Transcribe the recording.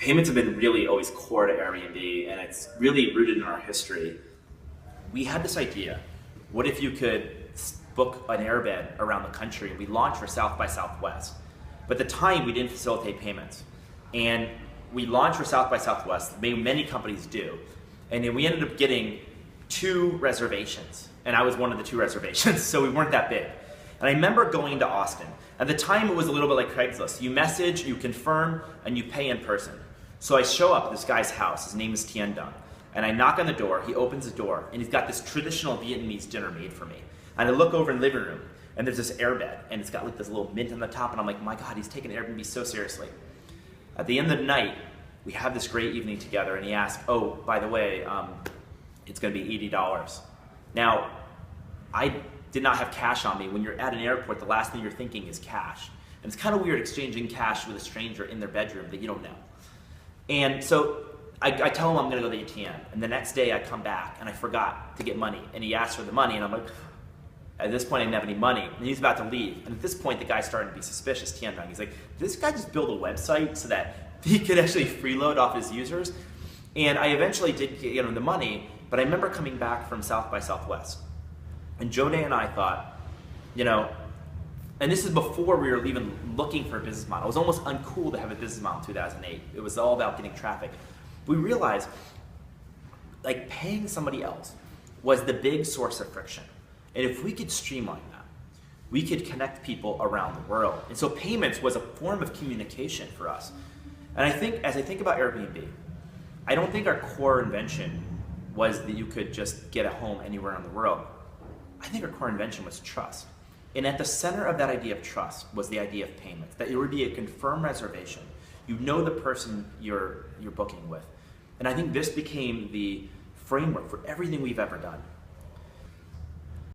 Payments have been really always core to Airbnb, and it's really rooted in our history. We had this idea, what if you could book an airbed around the country? We launched for South by Southwest. But at the time, we didn't facilitate payments. And we launched for South by Southwest, many companies do. And then we ended up getting 2 reservations. And I was one of the 2 reservations, so we weren't that big. And I remember going to Austin. At the time, it was a little bit like Craigslist. You message, you confirm, and you pay in person. So I show up at this guy's house. His name is Tien Dung. And I knock on the door. He opens the door, and he's got this traditional Vietnamese dinner made for me. And I look over in the living room, and there's this airbed, and it's got like this little mint on the top, and I'm like, my God, he's taking Airbnb so seriously. At the end of the night, we have this great evening together, and he asked, oh, by the way, it's gonna be $80. Now, I did not have cash on me. When you're at an airport, the last thing you're thinking is cash. And it's kind of weird exchanging cash with a stranger in their bedroom that you don't know. And so I tell him I'm gonna go to the ATM, and the next day I come back and I forgot to get money, and he asked for the money, and I'm like, at this point I didn't have any money, and he's about to leave. And at this point the guy's starting to be suspicious, Tien Dung. He's like, did this guy just build a website so that he could actually freeload off his users? And I eventually did get him the money, but I remember coming back from South by Southwest, and Joe Day and I thought, and this is before we were even looking for a business model. It was almost uncool to have a business model in 2008. It was all about getting traffic. We realized like paying somebody else was the big source of friction. And if we could streamline that, we could connect people around the world. And so payments was a form of communication for us. And I think, as I think about Airbnb, I don't think our core invention was that you could just get a home anywhere in the world. I think our core invention was trust. And at the center of that idea of trust was the idea of payments, that it would be a confirmed reservation. You know the person you're booking with. And I think this became the framework for everything we've ever done.